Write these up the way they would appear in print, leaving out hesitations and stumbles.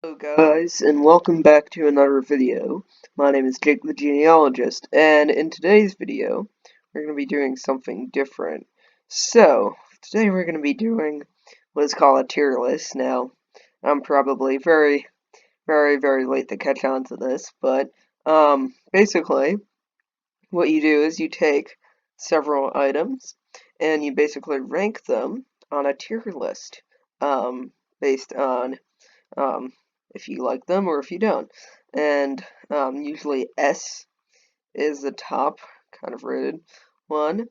Hello guys, and welcome back to another video. My name is Jake the Genealogist, and in today's video, we're going to be doing something different. So, today we're going to be doing what is called a tier list. Now, I'm probably very late to catch on to this, but, basically, what you do is you take several items, and you basically rank them on a tier list, based on if you like them or if you don't. And usually S is the top kind of rated one,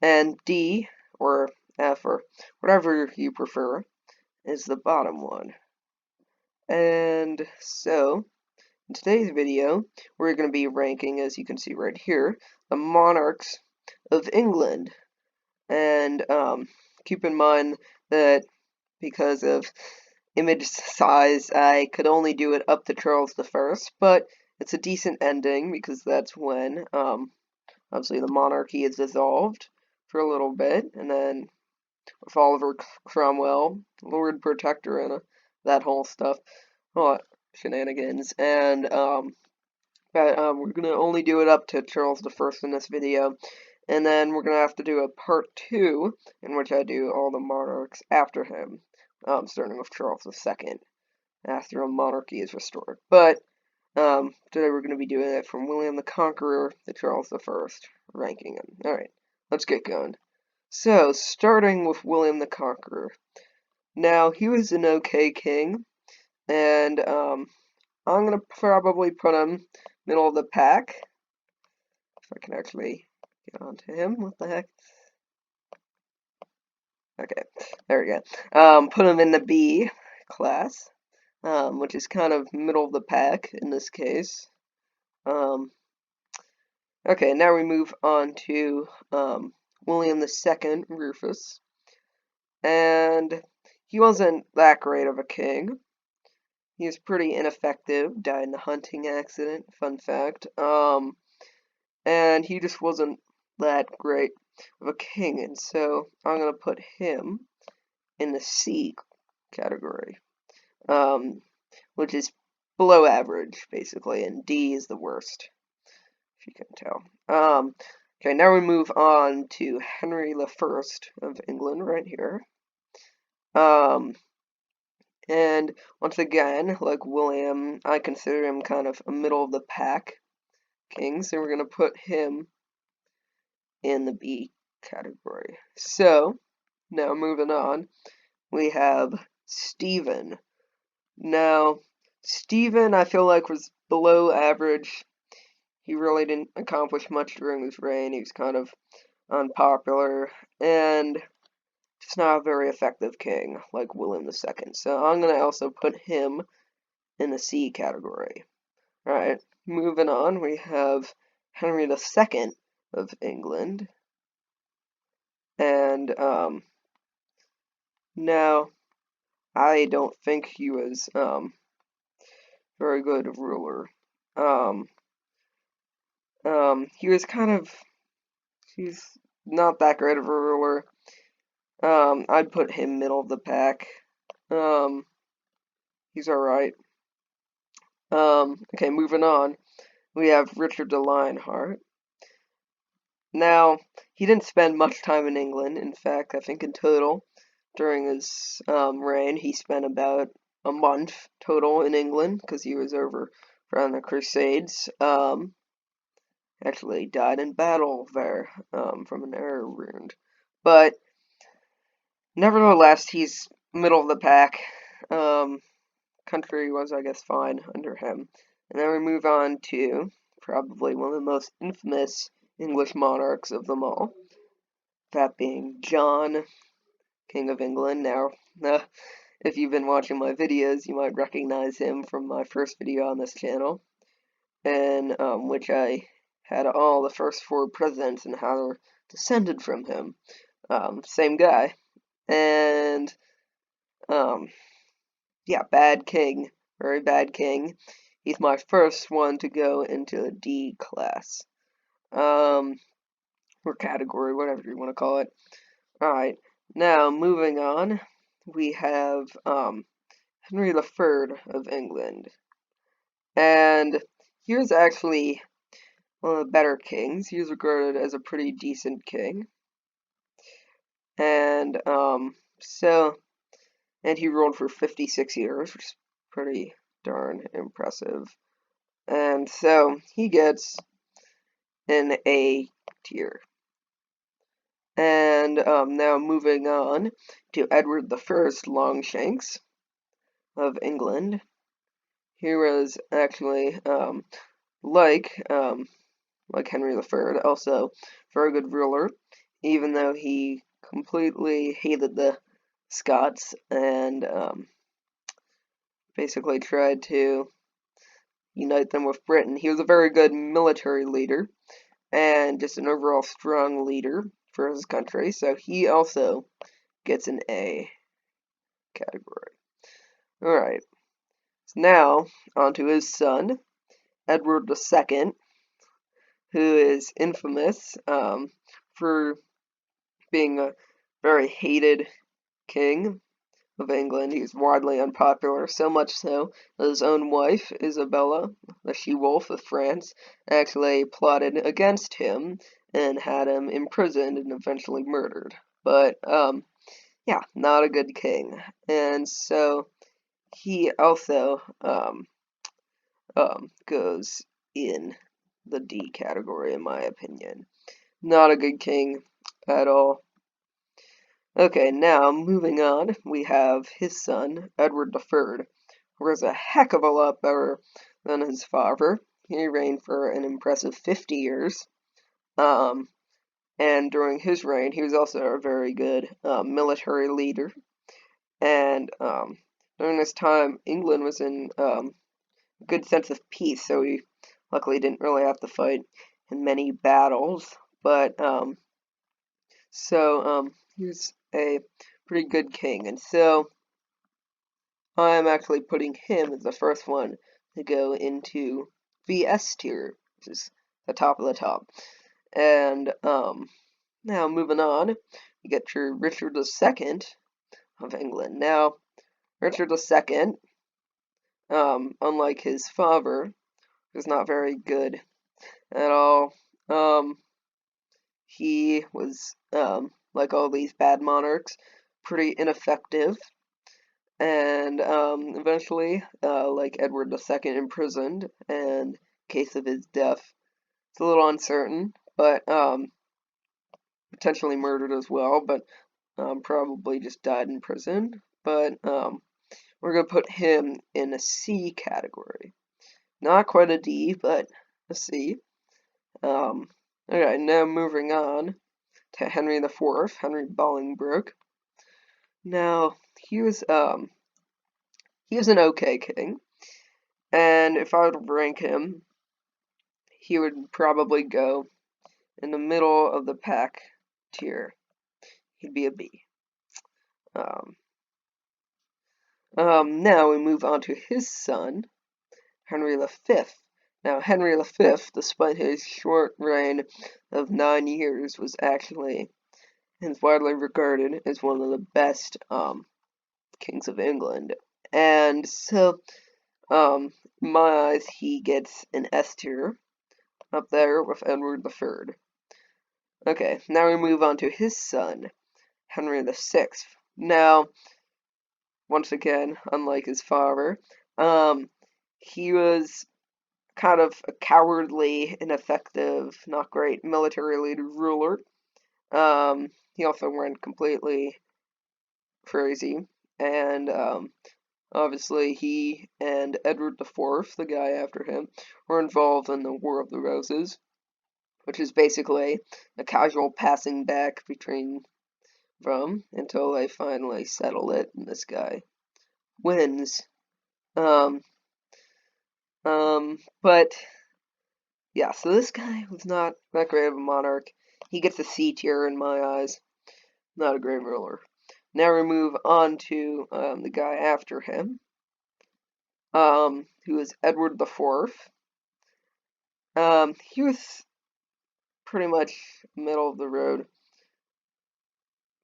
and D or F or whatever you prefer is the bottom one. And so, in today's video, we're going to be ranking, as you can see right here, the monarchs of England. And keep in mind that because of image size, I could only do it up to Charles I, but it's a decent ending because that's when, obviously, the monarchy is dissolved for a little bit, and then with Oliver Cromwell, Lord Protector, and that whole stuff, oh, shenanigans, and we're gonna only do it up to Charles I in this video, and then we're gonna have to do a part 2 in which I do all the monarchs after him, starting with Charles II after a monarchy is restored. But today we're going to be doing it from William the Conqueror to Charles I, ranking him. Alright, let's get going. So, starting with William the Conqueror. Now, he was an okay king, and I'm going to probably put him middle of the pack. If I can actually get onto him. What the heck? Okay, there we go. Put him in the B class. Which is kind of middle of the pack in this case. Okay, now we move on to William II, Rufus, and he wasn't that great of a king. He was pretty ineffective, died in a hunting accident, fun fact, and he just wasn't that great of a king, and so I'm going to put him in the C category. Which is below average, basically, and D is the worst, if you can tell. Okay, now we move on to Henry the First of England, right here. And once again, like William, I consider him kind of a middle of the pack king, so we're going to put him in the B category. So, now moving on, we have Stephen. Now, Stephen, I feel like, was below average. He really didn't accomplish much during his reign. He was kind of unpopular and just not a very effective king like William II. So I'm going to also put him in the C category. Alright, moving on, we have Henry II of England. And now, I don't think he was very good ruler. He was he's not that great of a ruler. I'd put him middle of the pack. He's alright. Okay, moving on. We have Richard the Lionheart. Now, he didn't spend much time in England. In fact, I think in total, during his reign, he spent about a month total in England, because he was over around the Crusades. Actually died in battle there, from an arrow wound. But, nevertheless, he's middle of the pack. Country was, I guess, fine under him. And then we move on to probably one of the most infamous English monarchs of them all, that being John, King of England. Now, if you've been watching my videos, you might recognize him from my first video on this channel, in which I had all the first 4 presidents and how they're descended from him. Same guy. And, yeah, bad king. Very bad king. He's my first one to go into a D class. Or category, whatever you want to call it. Alright, now moving on, we have Henry the Third of England. And he was actually one of the better kings. He was regarded as a pretty decent king. And and he ruled for 56 years, which is pretty darn impressive. And so he gets an A tier. And now moving on to Edward I Longshanks of England. He was actually like Henry III, also a very good ruler, even though he completely hated the Scots and basically tried to unite them with Britain. He was a very good military leader and just an overall strong leader for his country, so he also gets an A category. Alright, so now on to his son, Edward II, who is infamous for being a very hated king of England. He's widely unpopular, so much so that his own wife, Isabella, the she-wolf of France, actually plotted against him and had him imprisoned and eventually murdered. But, yeah, not a good king. And so he also goes in the D category, in my opinion. Not a good king at all. Okay, now moving on, we have his son, Edward III, who was a heck of a lot better than his father. He reigned for an impressive 50 years. And during his reign, he was also a very good military leader. And during this time, England was in a good sense of peace, so he luckily didn't really have to fight in many battles. But he was a pretty good king, and so I'm actually putting him as the first one to go into the S tier, which is the top of the top. And now moving on, you get your Richard II of England. Now, Richard II, unlike his father, was not very good at all. He was, like all these bad monarchs, pretty ineffective. And eventually, like Edward II, imprisoned, and in case of his death, it's a little uncertain, but potentially murdered as well, but probably just died in prison. But we're going to put him in a C category. Not quite a D, but a C. Okay, now moving on to Henry IV, Henry Bolingbroke. Now, he was an okay king, and if I were to rank him, he would probably go in the middle of the pack tier. He'd be a B. Now we move on to his son, Henry V. Now, Henry V, despite his short reign of 9 years, was actually and widely regarded as one of the best kings of England. And so, in my eyes, he gets an S tier up there with Edward III. Okay, now we move on to his son, Henry VI. Now, once again, unlike his father, he was kind of a cowardly, ineffective, not great military leader ruler. He also went completely crazy, and obviously he and Edward IV, the guy after him, were involved in the War of the Roses, which is basically a casual passing back between them until they finally settle it, and this guy wins. But yeah, so this guy was not that great of a monarch. He gets a C tier in my eyes. Not a great ruler. Now we move on to the guy after him, who is Edward IV. He was pretty much middle of the road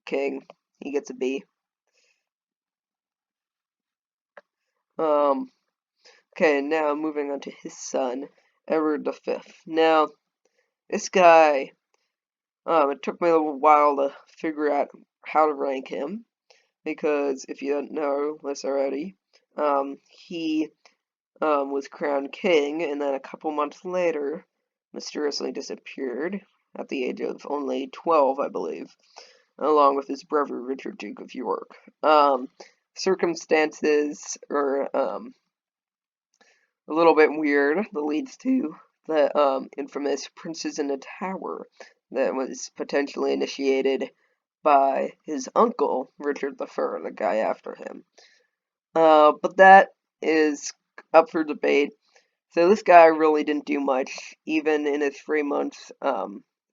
king. He gets a B. Okay, now moving on to his son, Edward V. Now, this guy, it took me a little while to figure out how to rank him, because if you don't know this already, he was crowned king, and then a couple months later, mysteriously disappeared at the age of only 12, I believe, along with his brother Richard, Duke of York. Circumstances are a little bit weird that leads to the infamous Princes in the Tower that was potentially initiated by his uncle, Richard III, the guy after him. But that is up for debate. So this guy really didn't do much, even in his 3 months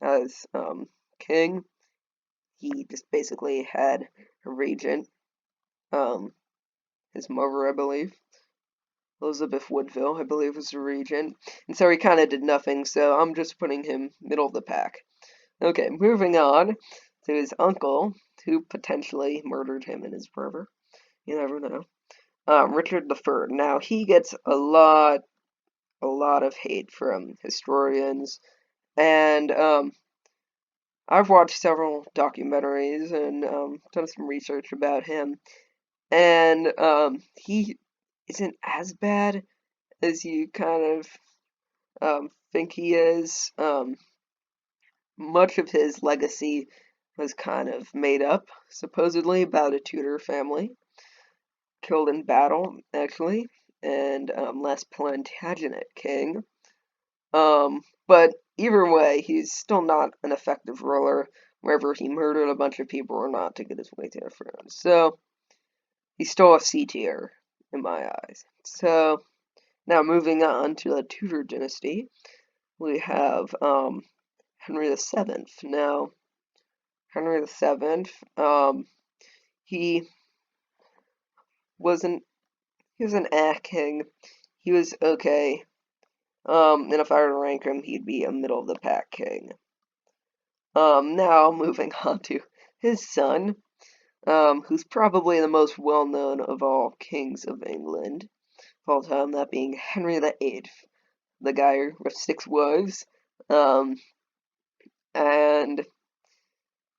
as king. He just basically had a regent, his mother, I believe. Elizabeth Woodville, I believe, was the regent. And so he kind of did nothing, so I'm just putting him middle of the pack. Okay, moving on to his uncle, who potentially murdered him and his brother. You never know. Richard III. Now, he gets a lot of hate from historians, and I've watched several documentaries and done some research about him, and he isn't as bad as you kind of think he is. Much of his legacy was kind of made up, supposedly, about a Tudor family killed in battle, actually, and less Plantagenet king. But either way, he's still not an effective ruler, whether he murdered a bunch of people or not to get his way to the throne. So, he's still a C tier, in my eyes. So, now moving on to the Tudor dynasty, we have Henry VII. Now, Henry VII, he wasn't, he was an king. He was okay. And if I were to rank him, he'd be a middle of the pack king. Now moving on to his son, who's probably the most well-known of all kings of England of all time, that being Henry VIII, the guy with 6 wives, and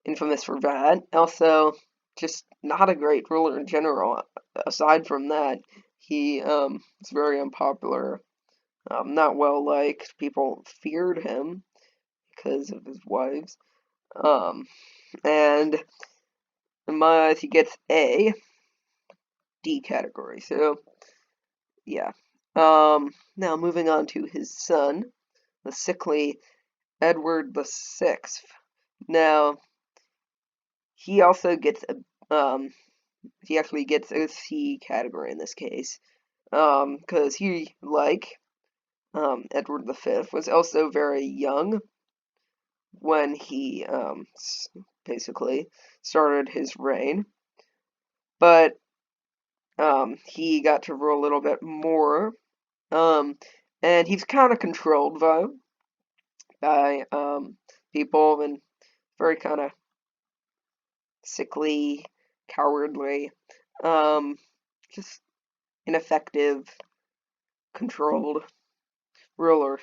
infamous for that. Also, just not a great ruler in general. Aside from that, he is very unpopular, not well liked. People feared him because of his wives. And in my eyes, he gets a D category. So, yeah. Now moving on to his son, the sickly Edward VI. Now, he also gets he actually gets a C category in this case, because he, like Edward V, was also very young when he basically started his reign, but he got to rule a little bit more, and he's kind of controlled though by people, and very kind of sickly, cowardly, just ineffective, controlled ruler.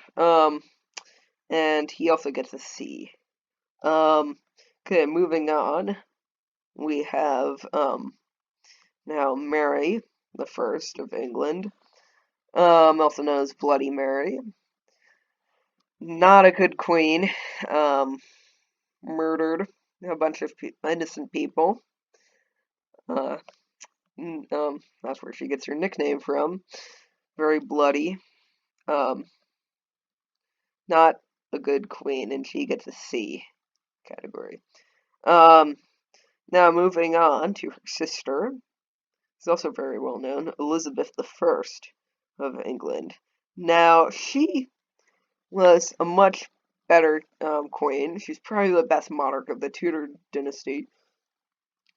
And he also gets a C. Okay, moving on, we have now Mary the First of England, also known as Bloody Mary. Not a good queen. Murdered a bunch of innocent people. That's where she gets her nickname from. Very bloody. Not a good queen, and she gets a C category. Now moving on to her sister, who's also very well known, Elizabeth I of England. Now, she was a much better queen. She's probably the best monarch of the Tudor dynasty.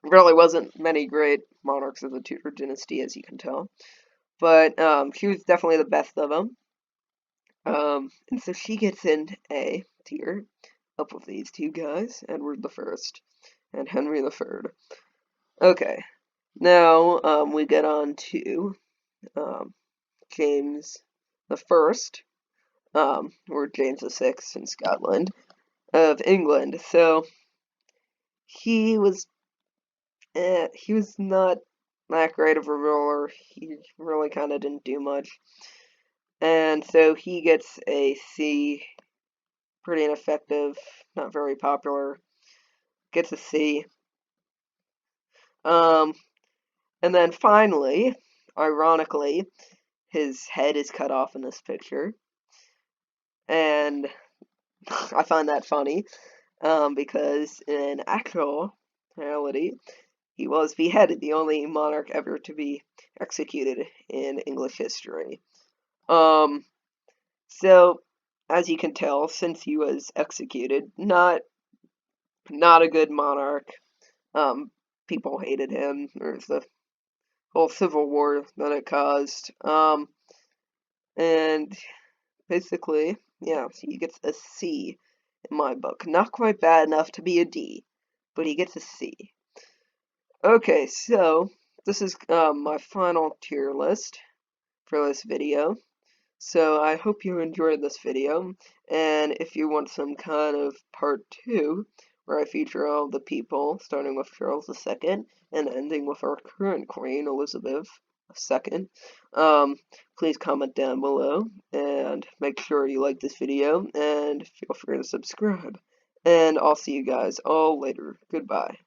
Really wasn't many great monarchs of the Tudor dynasty, as you can tell. But she was definitely the best of them. And so she gets in A tier, up with these two guys, Edward I and Henry III. Okay, now we get on to James the First, or James the Sixth in Scotland, of England. So he was not that great of a ruler. He really kind of didn't do much, and so he gets a C. Pretty ineffective, not very popular. Gets a C. And then finally, ironically, his head is cut off in this picture, and I find that funny, because in actual reality, he was beheaded, the only monarch ever to be executed in English history. So, as you can tell, since he was executed, not a good monarch. People hated him. There's the whole civil war that it caused. And basically, yeah, so he gets a C in my book. Not quite bad enough to be a D, but he gets a C. Okay, so this is my final tier list for this video. So I hope you enjoyed this video, and if you want some kind of part 2, where I feature all the people, starting with Charles II, and ending with our current Queen, Elizabeth II, please comment down below, and make sure you like this video, and feel free to subscribe. And I'll see you guys all later. Goodbye.